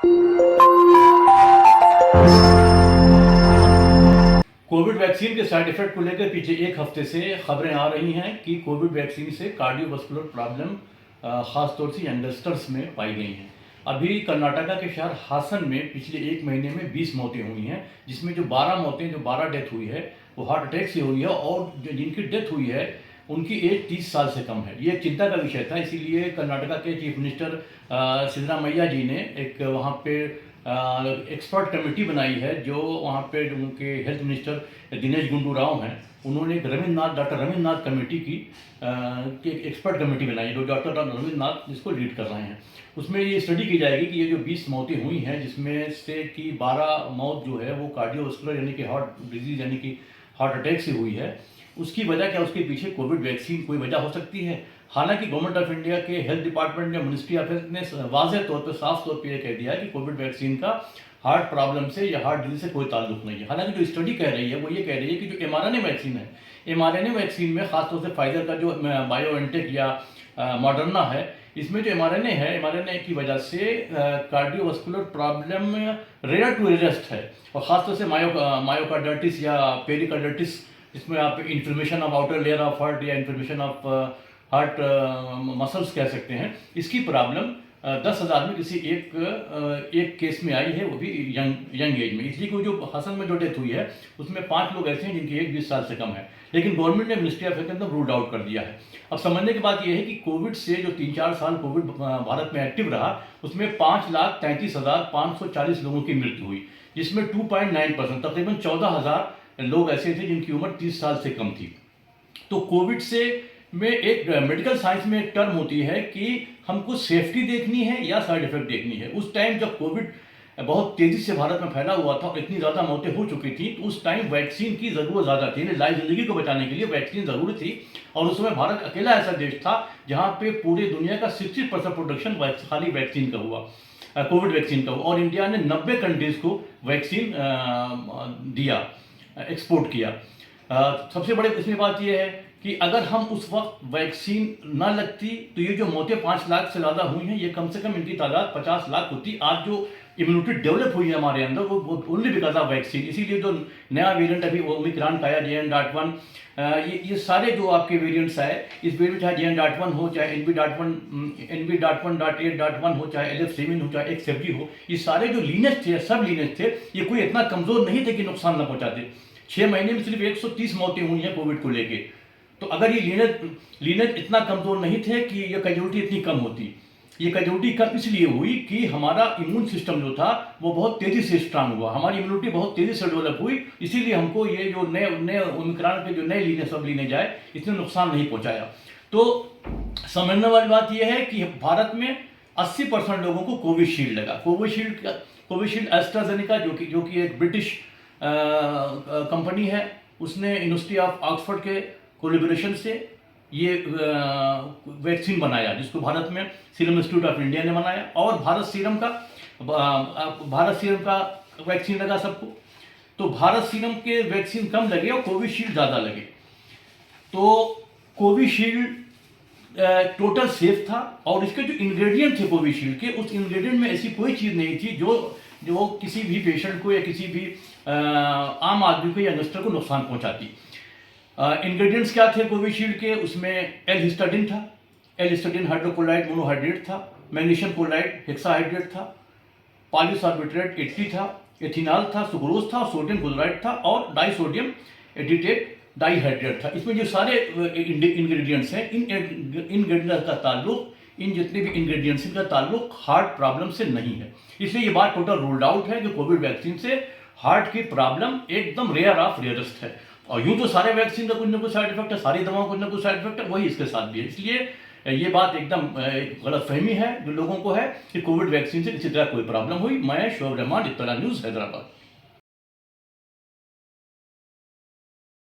Covid vaccine के side effect को लेकर पिछले एक हफ्ते से खबरें आ रही हैं कि कोविड वैक्सीन से कार्डियोवास्कुलर प्रॉब्लम खासतौर से यंगस्टर्स में पाई गई हैं। अभी कर्नाटका के शहर हासन में पिछले एक महीने में 20 मौतें हुई हैं, जिसमें जो 12 डेथ हुई है वो हार्ट अटैक से हुई है, और जिनकी डेथ हुई है उनकी एज 30 साल से कम है। ये एक चिंता का विषय था, इसीलिए कर्नाटका के चीफ मिनिस्टर सिद्धरामैया जी ने एक वहाँ पे एक्सपर्ट कमेटी बनाई है, जो वहाँ पे जो उनके हेल्थ मिनिस्टर दिनेश गुंडू राव हैं, उन्होंने एक डॉक्टर रविन्द्रनाथ कमेटी की एक एक्सपर्ट कमेटी बनाई है, जो डॉक्टर रविन्द्रनाथ इसको लीड कर रहे हैं। उसमें ये स्टडी की जाएगी कि ये जो 20 मौतें हुई हैं, जिसमें से कि 12 मौत जो है वो कार्डियोवास्कुलर यानी कि हार्ट डिजीज यानी कि हार्ट अटैक से हुई है, उसकी वजह क्या, उसके पीछे कोविड वैक्सीन कोई वजह हो सकती है। हालांकि गवर्नमेंट ऑफ इंडिया के हेल्थ डिपार्टमेंट ने, मिनिस्ट्री ऑफ हेल्थ ने वाज़ेह तौर पर साफ तौर पर यह कह दिया है कि कोविड वैक्सीन का हार्ट प्रॉब्लम से या हार्ट डिजीज से कोई ताल्लुक नहीं है। हालांकि जो स्टडी कह रही है वो ये कह रही है कि जो mRNA वैक्सीन है, mRNA वैक्सीन में खासतौर से फाइजर का जो बायोएनटेक या मॉडर्ना है, इसमें जो mRNA है, mRNA की वजह से cardiovascular problem rare to arrest है, और ख़ासतौर से मायोकार्डाइटिस या पेरिकार्डाइटिस, जिसमें आप inflammation of outer layer of heart या इन्फ्लेमेशन ऑफ हार्ट मसल्स कह सकते हैं, इसकी प्रॉब्लम 10,000 में किसी एक केस में आई है, वो भी यंग एज में। इसलिए कोई जो हसन में जो डेथ हुई है उसमें 5 लोग ऐसे हैं जिनकी एज 20 साल से कम है, लेकिन गवर्नमेंट ने मिनिस्ट्री ऑफ हेल्थ ने रूल्ड आउट कर दिया है। अब समझने की बात यह है कि कोविड से जो 3-4 साल कोविड भारत में एक्टिव रहा, उसमें 5,33,540 लोगों की मृत्यु हुई, जिसमें 2.9% तकरीबन 14,000 लोग ऐसे थे जिनकी उम्र 30 साल से कम थी। तो कोविड से में एक मेडिकल साइंस में एक टर्म होती है कि हमको सेफ्टी देखनी है या साइड इफेक्ट देखनी है। उस टाइम जब कोविड बहुत तेज़ी से भारत में फैला हुआ था और इतनी ज़्यादा मौतें हो चुकी थी, तो उस टाइम वैक्सीन की ज़रूरत ज़्यादा थी, लाइफ ज़िंदगी को बचाने के लिए वैक्सीन ज़रूरी थी। और उस समय भारत अकेला ऐसा देश था जहाँ पे पूरी दुनिया का 60% प्रोडक्शन खाली वैक्सीन का हुआ, कोविड वैक्सीन का हुआ, और इंडिया ने 90 कंट्रीज़ को वैक्सीन दिया, एक्सपोर्ट किया। सबसे बड़ी इसमें बात यह है कि अगर हम उस वक्त वैक्सीन ना लगती तो ये जो मौतें 5 लाख से ज़्यादा हुई हैं, ये कम से कम इनकी तादाद 50 लाख होती। आज जो इम्यूनिटी डेवलप हुई है हमारे अंदर, वो ओनली बिकॉज ऑफ वैक्सीन। इसीलिए जो नया वेरिएंट अभी ओमिक्रॉन का आया, JN.1, ये सारे जो आपके वेरिएंट्स आए, इस वेरिएंट चाहे JN.1 हो, चाहे NV.1.8.1 हो, चाहे LF7 हो, चाहे XFG हो, ये सारे जो लीनेज थे, सब लीनेज थे, ये कोई इतना कमज़ोर नहीं थे कि नुकसान न पहुँचाते। 6 महीने में सिर्फ 130 मौतें हुई हैं कोविड को लेके। तो अगर ये लीनेज इतना कमज़ोर नहीं थे कि ये कैजुअलिटी इतनी कम होती। ये कैजुअलिटी कम इसलिए हुई कि हमारा इम्यून सिस्टम जो था वो बहुत तेज़ी से स्ट्रांग हुआ, हमारी इम्यूनिटी बहुत तेज़ी से डेवलप हुई, इसीलिए हमको ये जो नए ओमिक्रॉन के जो नए लीनेज सब लीनेज आए, इसने नुकसान नहीं पहुँचाया। तो समझने वाली बात यह है कि भारत में 80% लोगों को कोविशील्ड लगा। कोविशील्ड एस्ट्राजेनेका जो कि एक ब्रिटिश कंपनी है, उसने यूनिवर्सिटी ऑफ ऑक्सफोर्ड के कोलैबोरेशन से ये वैक्सीन बनाया, जिसको भारत में सीरम इंस्टीट्यूट ऑफ इंडिया ने बनाया, और भारत सीरम का वैक्सीन लगा सबको। तो भारत सीरम के वैक्सीन कम लगे और कोविशील्ड ज़्यादा लगे। तो कोविशील्ड टोटल सेफ था, और इसके जो इंग्रेडिएंट थे कोविशील्ड के, उस इंग्रेडिएंट में ऐसी कोई चीज़ नहीं थी जो किसी भी पेशेंट को या किसी भी आम आदमी को या यंगस्टर को नुकसान पहुंचाती। इंग्रेडिएंट्स क्या थे कोविशील्ड के? उसमें एल-हिस्टाडिन था, एल-हिस्टाडिन हाइड्रोक्लोराइड मोनोहाइड्रेट था, मैग्नीशियम क्लोराइड हेक्साहाइड्रेट था, पॉलीसॉर्बिट्रेट 80 था, एथिनॉल था, सुक्रोज था, सोडियम क्लोराइड था, और डाइसोडियम एडिटेट डाइहाइड्रेट था। इसमें जो सारे इंग्रेडिएंट्स हैं, इन इंग्रेडिएंट्स का ताल्लुक, इन जितने भी इंग्रेडिएंट्स का ताल्लुक हार्ट प्रॉब्लम से नहीं है। इसलिए ये बात टोटल रूल्ड आउट है कि कोविड वैक्सीन से हार्ट की प्रॉब्लम एकदम रेयर ऑफ रेयरेस्ट है। और यूँ तो सारे वैक्सीन का कुछ ना कुछ साइड इफेक्ट है, सारी दवाओं का कुछ ना कुछ साइड इफेक्ट है, वही इसके साथ भी है। इसलिए ये बात एकदम गलतफहमी है जो लोगों को है कि कोविड वैक्सीन से किसी तरह कोई प्रॉब्लम हुई। मैं शोएब रहमान, इत्तला न्यूज़, हैदराबाद।